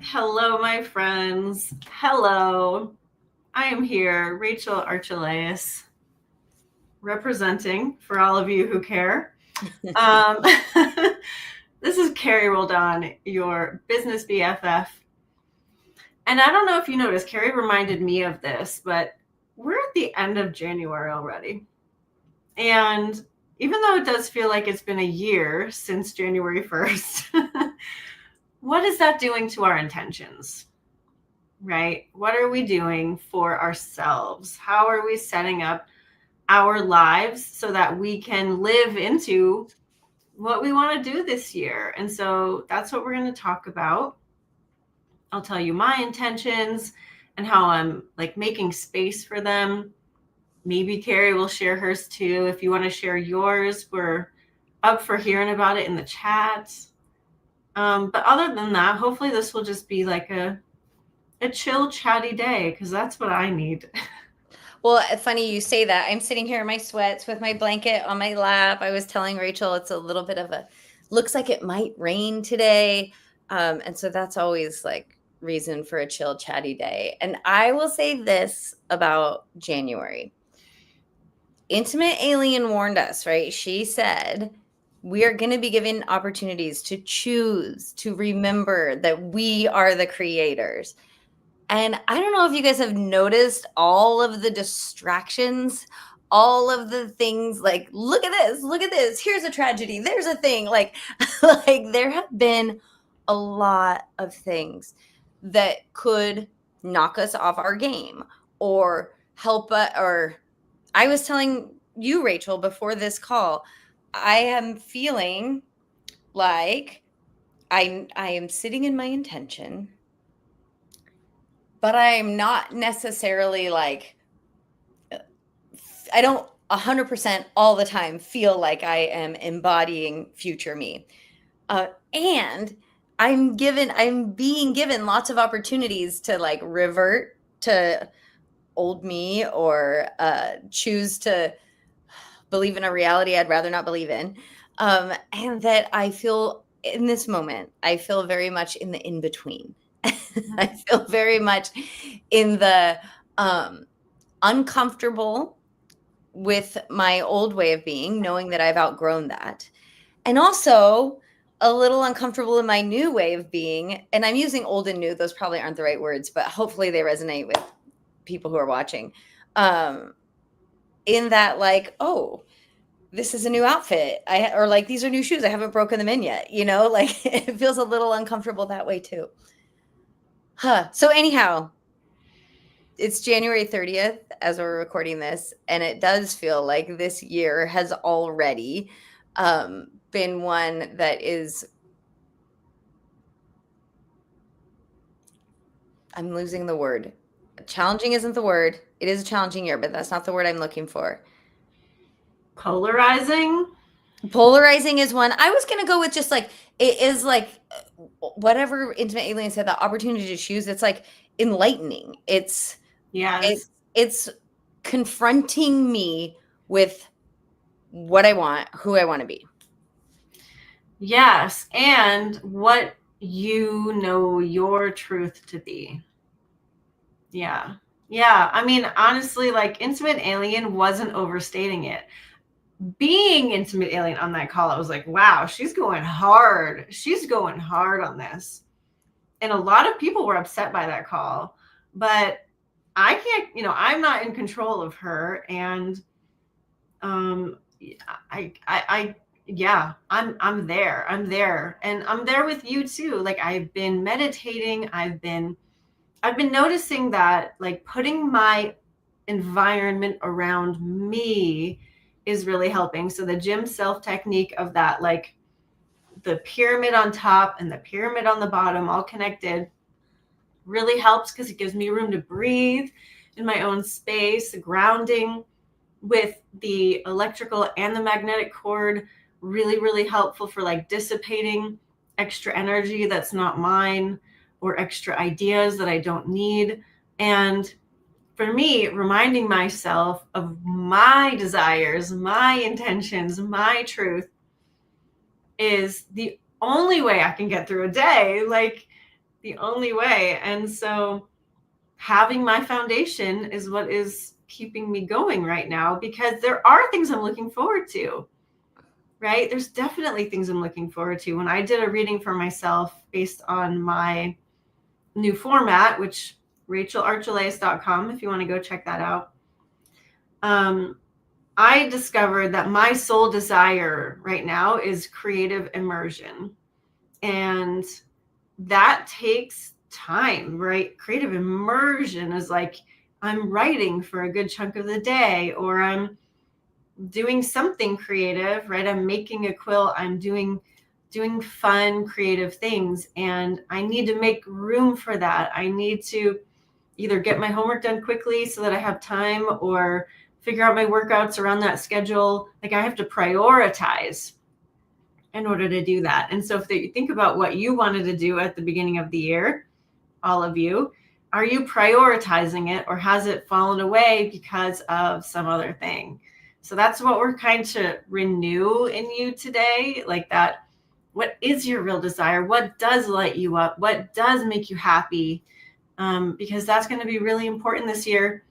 Hello, my friends. Hello. I am here, Rachel Archelaus, representing for all of you who care. This is Carrie Roldan, your business BFF. And I don't know if you noticed, Carrie reminded me of this, but we're at the end of January already. And even though it does feel like it's been a year since January 1st, what is that doing to our intentions? Right? What are we doing for ourselves? How are we setting up our lives so that we can live into what we want to do this year? And so that's what we're going to talk about. I'll tell you my intentions and how I'm like making space for them. Maybe Carrie will share hers too. If you want to share yours, we're up for hearing about it in the chat. But other than that, hopefully this will just be like a chill, chatty day, because that's what I need. Well, funny you say that. I'm sitting here in my sweats with my blanket on my lap. I was telling Rachel it's a little bit of looks like it might rain today. And so that's always like reason for a chill, chatty day. And I will say this about January. Intimate Alien warned us, right? She said, we are going to be given opportunities to choose, to remember that we are the creators. And I don't know if you guys have noticed all of the distractions, all of the things like, look at this, here's a tragedy, there's a thing. Like there have been a lot of things that could knock us off our game or help us. Or I was telling you, Rachel, before this call, I am feeling like I am sitting in my intention, but I'm not necessarily like, I don't 100% all the time feel like I am embodying future me. And I'm being given lots of opportunities to like revert to old me or choose to believe in a reality I'd rather not believe in. And that I feel in this moment, I feel very much in the in-between. I feel very much in the uncomfortable with my old way of being, knowing that I've outgrown that. And also a little uncomfortable in my new way of being. And I'm using old and new. Those probably aren't the right words, but hopefully they resonate with people who are watching. In that like, oh, this is a new outfit. Or like, these are new shoes. I haven't broken them in yet. You know, like it feels a little uncomfortable that way too. So anyhow, it's January 30th as we're recording this, and it does feel like this year has already been one that is, I'm losing the word. Challenging isn't the word. It is a challenging year, but that's not the word I'm looking for. Polarizing? Polarizing is one. I was going to go with just like, it is like whatever Intimate Alien said, the opportunity to choose. It's like enlightening. It's confronting me with what I want, who I want to be. Yes. And what you know your truth to be. Yeah. Yeah. I mean, honestly, like Intimate Alien wasn't overstating it. Being Intimate Alien on that call, I was like, wow, she's going hard. She's going hard on this. And a lot of people were upset by that call, but I can't, I'm not in control of her. And yeah, I'm there. I'm there. And I'm there with you too. Like I've been meditating. I've been noticing that like putting my environment around me is really helping. So the gym self technique of that, like the pyramid on top and the pyramid on the bottom, all connected, really helps because it gives me room to breathe in my own space. Grounding with the electrical and the magnetic cord, really, really helpful for like dissipating extra energy that's not mine or extra ideas that I don't need. And for me, reminding myself of my desires, my intentions, my truth is the only way I can get through a day. Like the only way. And so having my foundation is what is keeping me going right now, because there are things I'm looking forward to, right? There's definitely things I'm looking forward to. When I did a reading for myself based on my new format, which rachelarchelaus.com, if you want to go check that out, I discovered that my soul desire right now is creative immersion. And that takes time, right? Creative immersion is like I'm writing for a good chunk of the day, or I'm doing something creative, right? I'm making a quilt, I'm doing fun, creative things. And I need to make room for that. I need to either get my homework done quickly so that I have time, or figure out my workouts around that schedule. Like I have to prioritize in order to do that. And so if you think about what you wanted to do at the beginning of the year, all of you, are you prioritizing it, or has it fallen away because of some other thing? So that's what we're kind to renew in you today. Like that, what is your real desire? What does light you up? What does make you happy? Because that's going to be really important this year.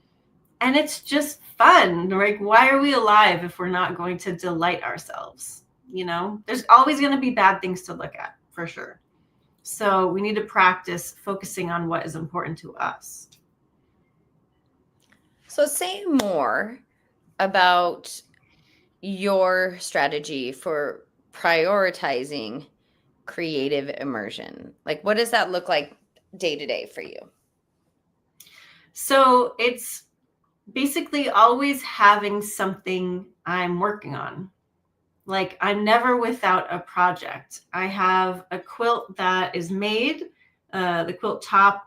And it's just fun. Like, why are we alive if we're not going to delight ourselves? You know, there's always going to be bad things to look at, for sure. So we need to practice focusing on what is important to us. So say more about your strategy for prioritizing creative immersion. Like, what does that look like day to day for you? So it's basically always having something I'm working on. Like I'm never without a project. I have a quilt that is made, the quilt top.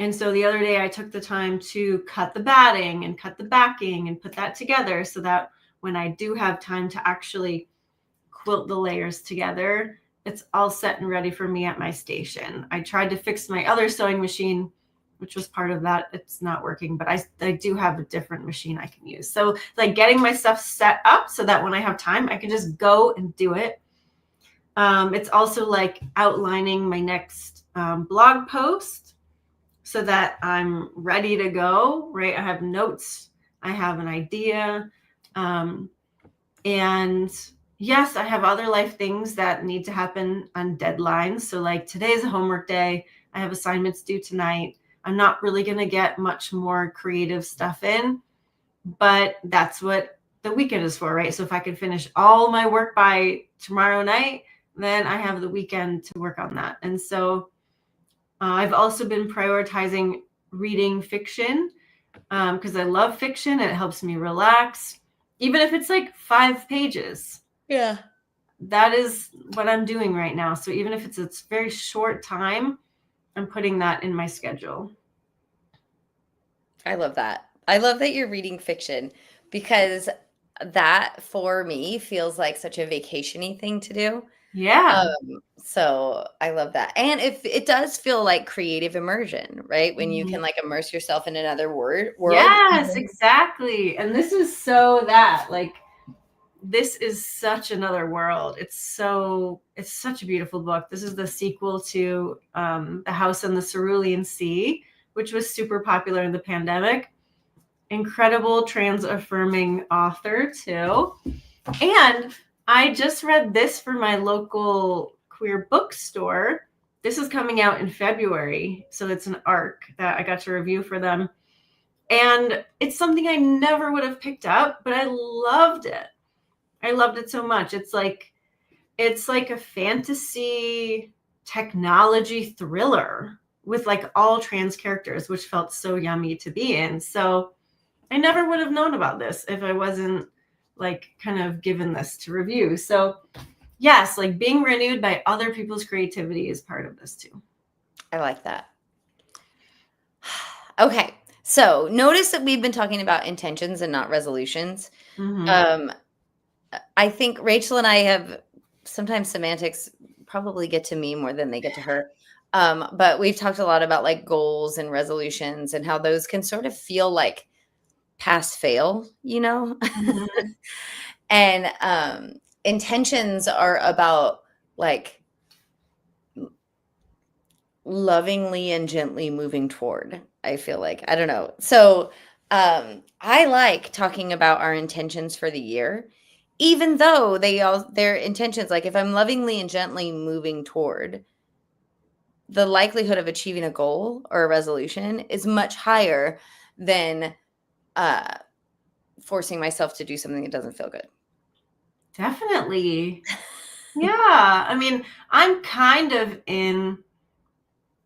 And so the other day I took the time to cut the batting and cut the backing and put that together, so that when I do have time to actually quilt the layers together, it's all set and ready for me at my station. I tried to fix my other sewing machine, which was part of that. It's not working, but I do have a different machine I can use. So like getting my stuff set up so that when I have time, I can just go and do it. It's also like outlining my next blog post so that I'm ready to go, right? I have notes, I have an idea. And yes, I have other life things that need to happen on deadlines. So like today's a homework day. I have assignments due tonight. I'm not really going to get much more creative stuff in, but that's what the weekend is for, right? So if I can finish all my work by tomorrow night, then I have the weekend to work on that. And so I've also been prioritizing reading fiction because I love fiction and it helps me relax, even if it's like 5 pages. Yeah. That is what I'm doing right now. So even if it's a very short time, I'm putting that in my schedule. I love that. I love that you're reading fiction, because that for me feels like such a vacation-y thing to do. Yeah. So I love that. And if it does feel like creative immersion, right? When you Mhm. can like immerse yourself in another world. Yes, exactly. And this is so that, like, this is such another world. It's such a beautiful book. This is the sequel to The House on the Cerulean Sea, which was super popular in the pandemic. Incredible trans affirming author too. And I just read this for my local queer bookstore. This is coming out in February. So it's an ARC that I got to review for them. And it's something I never would have picked up, but I loved it. I loved it so much. It's like a fantasy technology thriller with like all trans characters, which felt so yummy to be in. So I never would have known about this if I wasn't like kind of given this to review. So yes, like being renewed by other people's creativity is part of this too. I like that. Okay. So notice that we've been talking about intentions and not resolutions. Mm-hmm. I think Rachel and I have sometimes semantics probably get to me more than they get to her. But we've talked a lot about like goals and resolutions and how those can sort of feel like pass fail, you know? Mm-hmm. And intentions are about like lovingly and gently moving toward, I feel like. I don't know. So I like talking about our intentions for the year, even though their intentions, like if I'm lovingly and gently moving toward, the likelihood of achieving a goal or a resolution is much higher than forcing myself to do something that doesn't feel good. Definitely. Yeah. I mean, I'm kind of in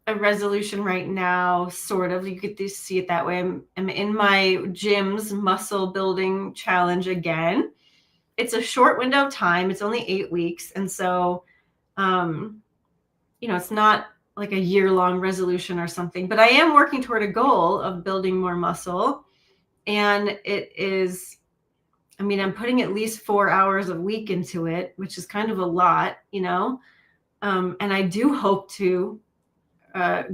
a resolution right now, sort of. You get to see it that way. I'm in my gym's muscle building challenge again. It's a short window of time. It's only 8 weeks. And so, it's not like a year-long resolution or something, but I am working toward a goal of building more muscle. And it is, I'm putting at least 4 hours a week into it, which is kind of a lot, and I do hope to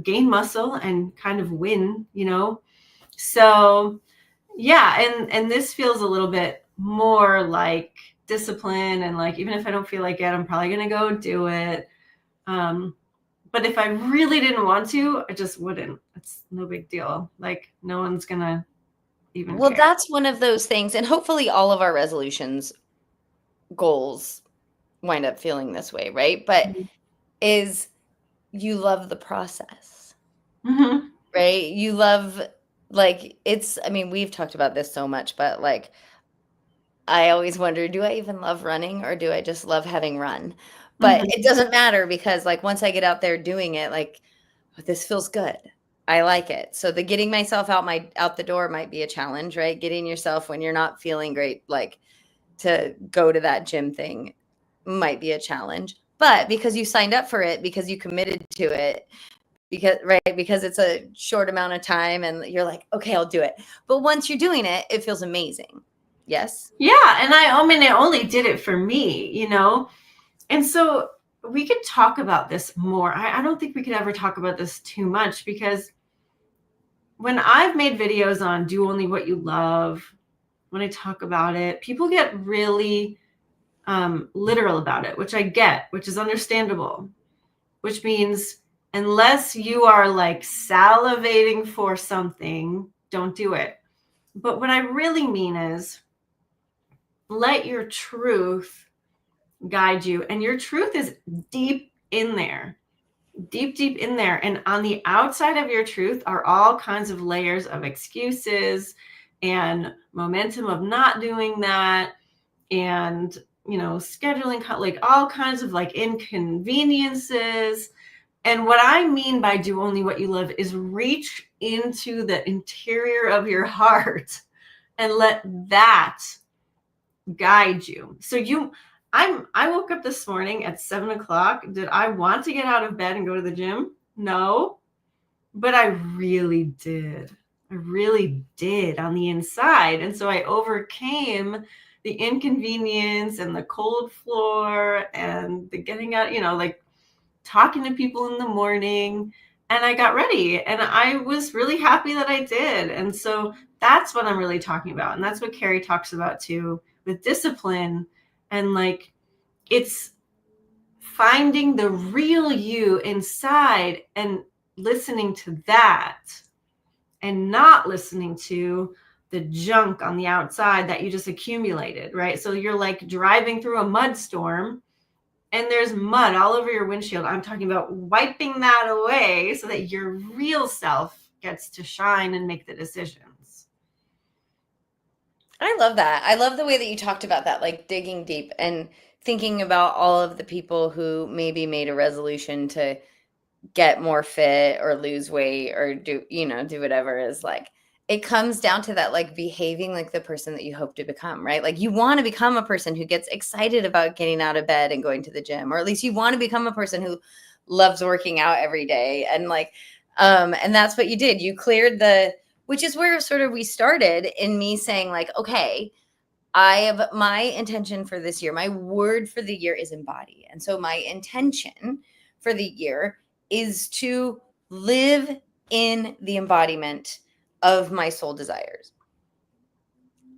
gain muscle and kind of win, So yeah, and this feels a little bit more like discipline, and like, even if I don't feel like it, I'm probably going to go do it. But if I really didn't want to, I just wouldn't. It's no big deal. Like, no one's going to even Well, care. that's one of those things. And hopefully all of our resolutions, goals wind up feeling this way, right? But is you love the process, Mm-hmm. right? You love, like, we've talked about this so much, but like, I always wonder, do I even love running, or do I just love having run? But Mm-hmm. it doesn't matter, because like once I get out there doing it, like, this feels good. I like it. So the getting myself out the door might be a challenge, right? Getting yourself when you're not feeling great, like to go to that gym thing, might be a challenge. But because you signed up for it, because you committed to it, because it's a short amount of time and you're like, okay, I'll do it. But once you're doing it, it feels amazing. Yes? Yeah. And I only did it for me, And so we could talk about this more. I don't think we could ever talk about this too much, because when I've made videos on do only what you love, when I talk about it, people get really literal about it, which I get, which is understandable, which means unless you are like salivating for something, don't do it. But what I really mean is, let your truth guide you. And your truth is deep in there, deep in there. And on the outside of your truth are all kinds of layers of excuses and momentum of not doing that, and scheduling, like all kinds of like inconveniences. And what I mean by do only what you love is reach into the interior of your heart and let that guide you. So I woke up this morning at 7:00. Did I want to get out of bed and go to the gym? No, but I really did. I really did on the inside. And so I overcame the inconvenience and the cold floor and the getting out, like talking to people in the morning. And I got ready, and I was really happy that I did. And so that's what I'm really talking about. And that's what Carrie talks about too, with discipline. And like, it's finding the real you inside and listening to that, and not listening to the junk on the outside that you just accumulated, right? So you're like driving through a mud storm and there's mud all over your windshield. I'm talking about wiping that away so that your real self gets to shine and make the decisions. I love that. I love the way that you talked about that, like digging deep and thinking about all of the people who maybe made a resolution to get more fit or lose weight or do whatever, is like, it comes down to that, like behaving like the person that you hope to become, right? Like you want to become a person who gets excited about getting out of bed and going to the gym, or at least you want to become a person who loves working out every day. And like, and that's what you did. You cleared which is where sort of we started, in me saying like, okay, I have my intention for this year. My word for the year is embody. And so my intention for the year is to live in the embodiment of my soul desires.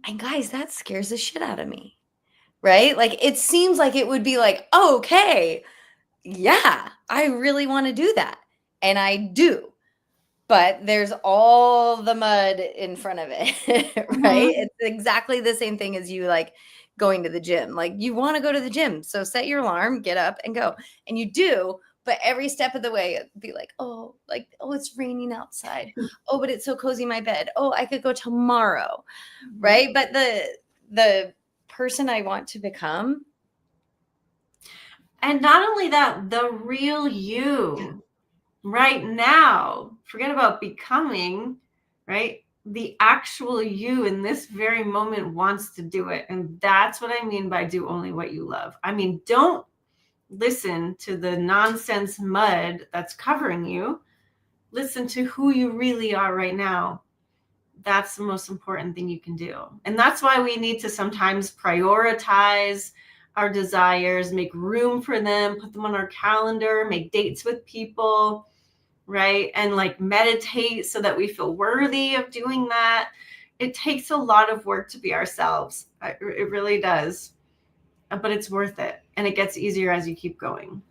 And guys, that scares the shit out of me, right? Like, it seems like it would be like, oh, okay, yeah, I really want to do that. And I do. But there's all the mud in front of it, right? It's exactly the same thing as you like going to the gym. Like you want to go to the gym. So set your alarm, get up and go. And you do, but every step of the way it'd be like, oh, it's raining outside. Oh, but it's so cozy in my bed. Oh, I could go tomorrow. Right? But the person I want to become. And not only that, the real you right now, forget about becoming, right? The actual you in this very moment wants to do it. And that's what I mean by do only what you love. I mean, don't listen to the nonsense mud that's covering you. Listen to who you really are right now. That's the most important thing you can do. And that's why we need to sometimes prioritize our desires, make room for them, put them on our calendar, make dates with people, right? And like meditate so that we feel worthy of doing that. It takes a lot of work to be ourselves. It really does. But it's worth it. And it gets easier as you keep going.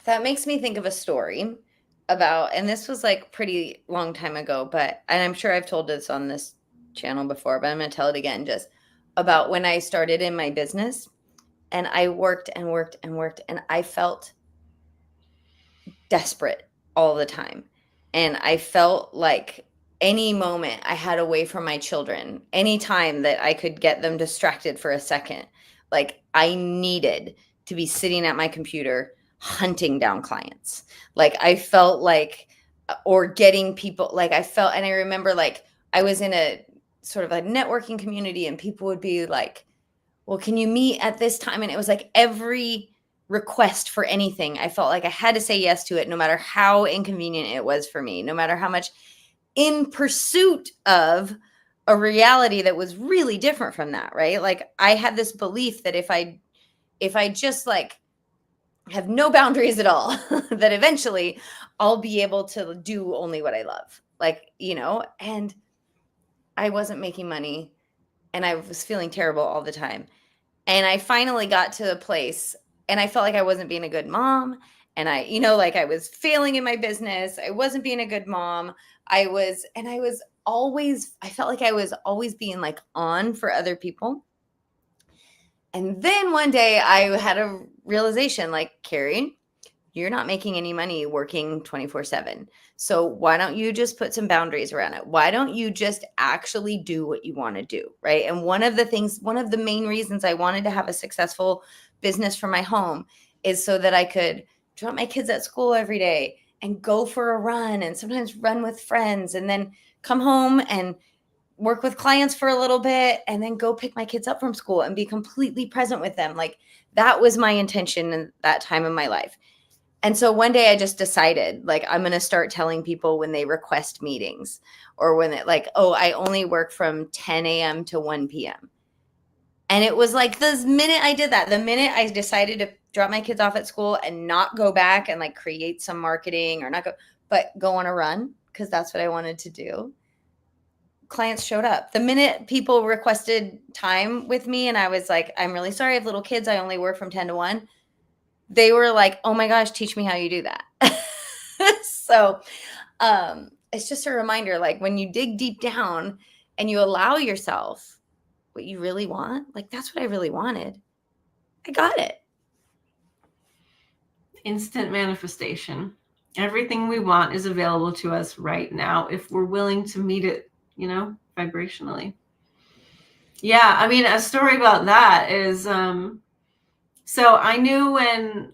That makes me think of a story about, and this was like pretty long time ago, and I'm sure I've told this on this channel before, but I'm going to tell it again, just about when I started in my business and I worked and worked and worked and I felt desperate all the time. And I felt like any moment I had away from my children, any time that I could get them distracted for a second, like I needed to be sitting at my computer hunting down clients. Like I felt like, or getting people, like I felt, and I remember like I was in a sort of a networking community and people would be like, well, can you meet at this time? And it was like every request for anything, I felt like I had to say yes to it, no matter how inconvenient it was for me, no matter how much, in pursuit of a reality that was really different from that, right? Like I had this belief that if I just like have no boundaries at all, that eventually I'll be able to do only what I love. Like, and I wasn't making money and I was feeling terrible all the time. And I finally got to a place and I felt like I wasn't being a good mom. And I was failing in my business. I wasn't being a good mom. I felt like I was always being like on for other people. And then one day I had a realization like, Carrie, you're not making any money working 24/7. So why don't you just put some boundaries around it? Why don't you just actually do what you want to do, right? And one of the main reasons I wanted to have a successful business from my home is so that I could drop my kids at school every day and go for a run and sometimes run with friends and then come home and work with clients for a little bit and then go pick my kids up from school and be completely present with them. Like that was my intention in that time of my life. And so one day I just decided, like, I'm going to start telling people when they request meetings or when it like, oh, I only work from 10 a.m. to 1 p.m. And it was like the minute I did that, the minute I decided to drop my kids off at school and not go back and like create some marketing or but go on a run, because that's what I wanted to do, clients showed up. The minute people requested time with me and I was like, I'm really sorry, I have little kids, I only work from 10 to 1. They were like, oh my gosh, teach me how you do that. So it's just a reminder, like when you dig deep down and you allow yourself what you really want, like that's what I really wanted. I got it. Instant manifestation. Everything we want is available to us right now if we're willing to meet it, vibrationally. Yeah, I mean, a story about that is, so I knew when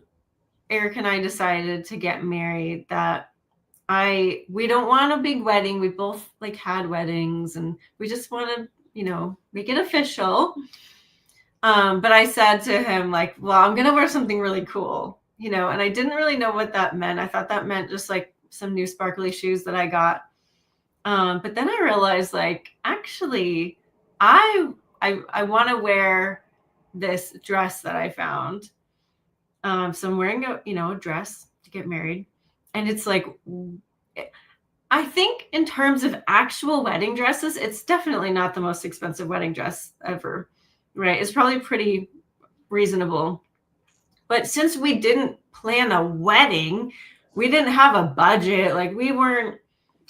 Eric and I decided to get married that we don't want a big wedding. We both like had weddings and we just want to, make it official. But I said to him like, well, I'm going to wear something really cool, and I didn't really know what that meant. I thought that meant just like some new sparkly shoes that I got. But then I realized like, actually, I want to wear this dress that I found. So I'm wearing a dress to get married. And it's like, I think in terms of actual wedding dresses, it's definitely not the most expensive wedding dress ever, right? It's probably pretty reasonable. But since we didn't plan a wedding. We didn't have a budget. Like, we weren't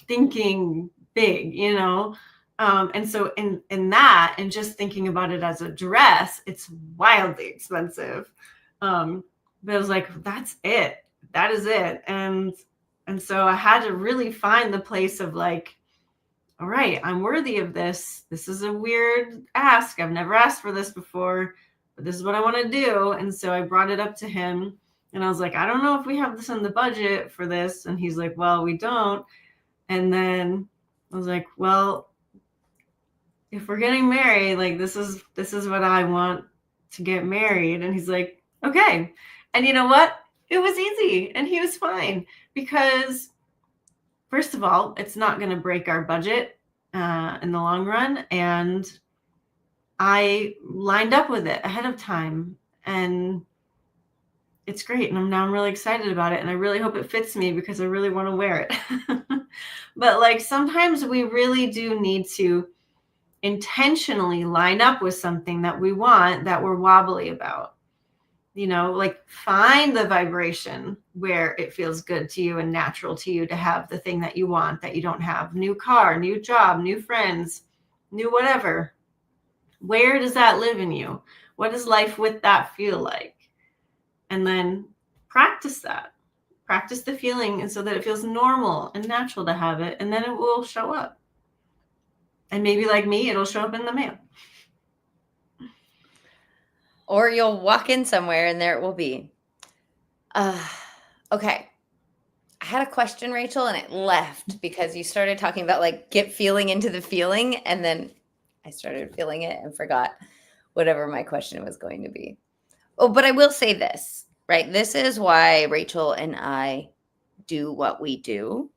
thinking big, you know? And so in that, and just thinking about it as a dress, it's wildly expensive. But I was like, that's it. That is it. And so I had to really find the place of like, all right, I'm worthy of this. This is a weird ask. I've never asked for this before, but this is what I want to do. And so I brought it up to him, and I was like, I don't know if we have this in the budget for this. And he's like, well, we don't. And then I was like, well, if we're getting married, like, this is what I want to get married. And he's like, okay. And you know what? It was easy, and he was fine, because first of all, it's not going to break our budget in the long run. And I lined up with it ahead of time, and it's great. And I'm really excited about it. And I really hope it fits me, because I really want to wear it. But like, sometimes we really do need to intentionally line up with something that we want, that we're wobbly about. You know, like, find the vibration where it feels good to you and natural to you to have the thing that you want, that you don't have. New car, new job, new friends, new whatever. Where does that live in you? What does life with that feel like? And then practice that. Practice the feeling, and so that it feels normal and natural to have it, and then it will show up. And maybe, like me, it'll show up in the mail. Or you'll walk in somewhere and there it will be. Okay. I had a question, Rachel, and it left because you started talking about like get feeling into the feeling. And then I started feeling it and forgot whatever my question was going to be. Oh, but I will say this, right? This is why Rachel and I do what we do.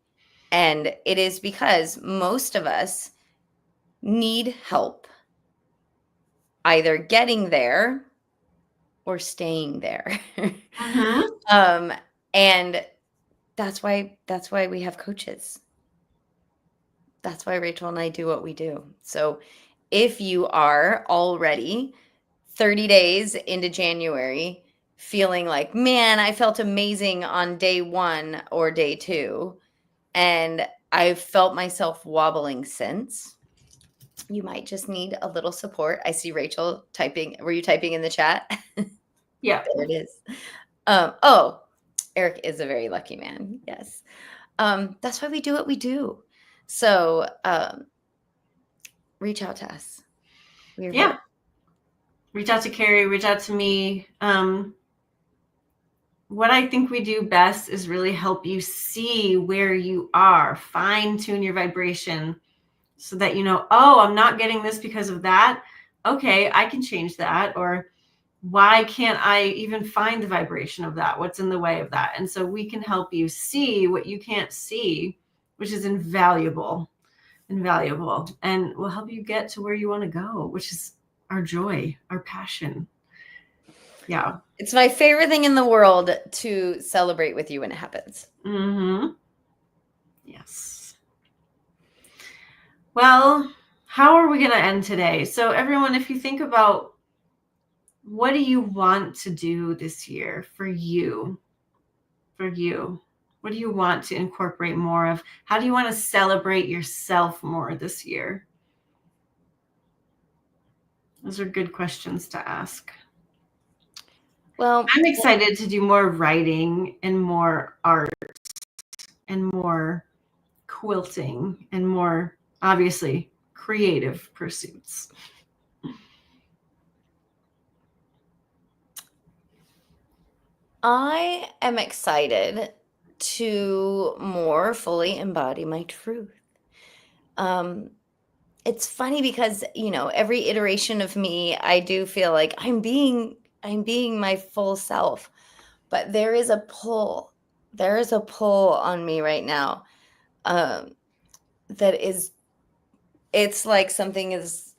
And it is because most of us need help either getting there or staying there. Mm-hmm. And that's why we have coaches. That's why Rachel and I do what we do. So if you are already 30 days into January feeling like, man, I felt amazing on day 1 or day 2, and I've felt myself wobbling since, you might just need a little support. I see Rachel typing. Were you typing in the chat? Yeah. There it is. Oh, Eric is a very lucky man. Yes. That's why we do what we do. So reach out to us. We're here. Reach out to Carrie, reach out to me. What I think we do best is really help you see where you are, fine tune your vibration, so that you know, oh, I'm not getting this because of that. Okay, I can change that. Or why can't I even find the vibration of that? What's in the way of that? And so we can help you see what you can't see, which is invaluable, and will help you get to where you want to go, which is our joy, our passion. Yeah. It's my favorite thing in the world to celebrate with you when it happens. Mm-hmm. Yes. Well, how are we going to end today? So everyone, if you think about, what do you want to do this year for you? For you. What do you want to incorporate more of? How do you want to celebrate yourself more this year? Those are good questions to ask. Well, I'm excited to do more writing and more art and more quilting and more, obviously, creative pursuits. I am excited to more fully embody my truth. It's funny because, every iteration of me, I do feel like I'm being my full self, but there is a pull. There is a pull on me right now. It's like something is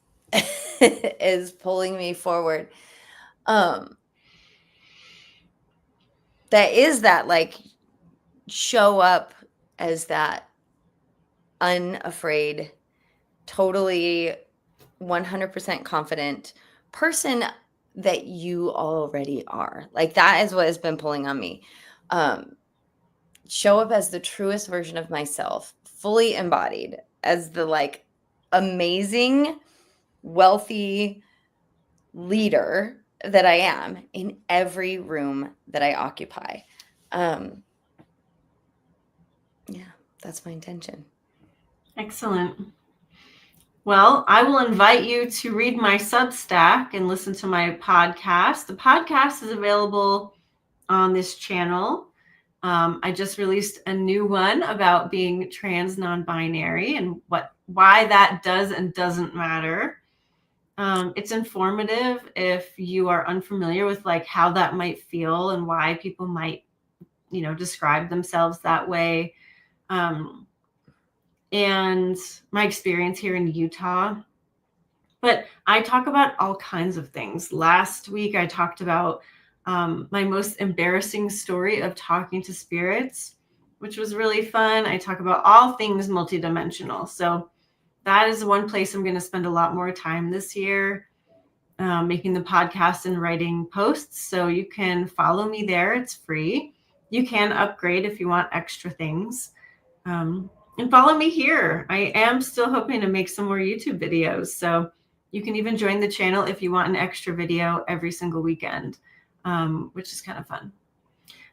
is pulling me forward. That is that, like, show up as that unafraid, totally 100% confident person that you already are. Like that is what has been pulling on me. Show up as the truest version of myself, fully embodied as the like amazing, wealthy leader that I am in every room that I occupy. Yeah, that's my intention. Excellent. Well, I will invite you to read my Substack and listen to my podcast. The podcast is available on this channel. I just released a new one about being trans non-binary and why that does and doesn't matter. It's informative if you are unfamiliar with like how that might feel and why people might, describe themselves that way. And my experience here in Utah. But I talk about all kinds of things. Last week, I talked about my most embarrassing story of talking to spirits, which was really fun. I talk about all things multidimensional. So that is one place I'm going to spend a lot more time this year, making the podcast and writing posts. So you can follow me there. It's free. You can upgrade if you want extra things. And follow me here. I am still hoping to make some more YouTube videos. So you can even join the channel if you want an extra video every single weekend, which is kind of fun.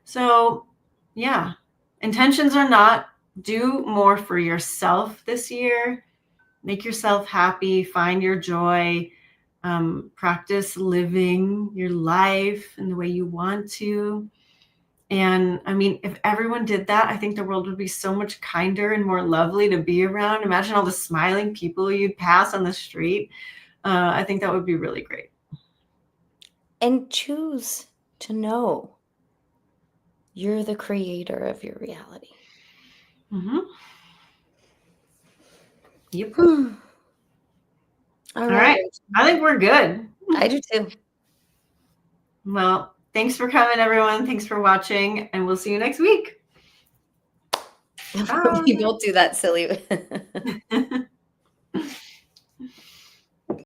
So yeah, intentions or not, do more for yourself this year. Make yourself happy, find your joy, practice living your life in the way you want to. And I mean, if everyone did that, I think the world would be so much kinder and more lovely to be around. Imagine all the smiling people you'd pass on the street. I think that would be really great. And choose to know you're the creator of your reality. Mm-hmm. Yep. All right. I think we're good. I do too. Well, thanks for coming, everyone. Thanks for watching, and we'll see you next week. We don't do that silly.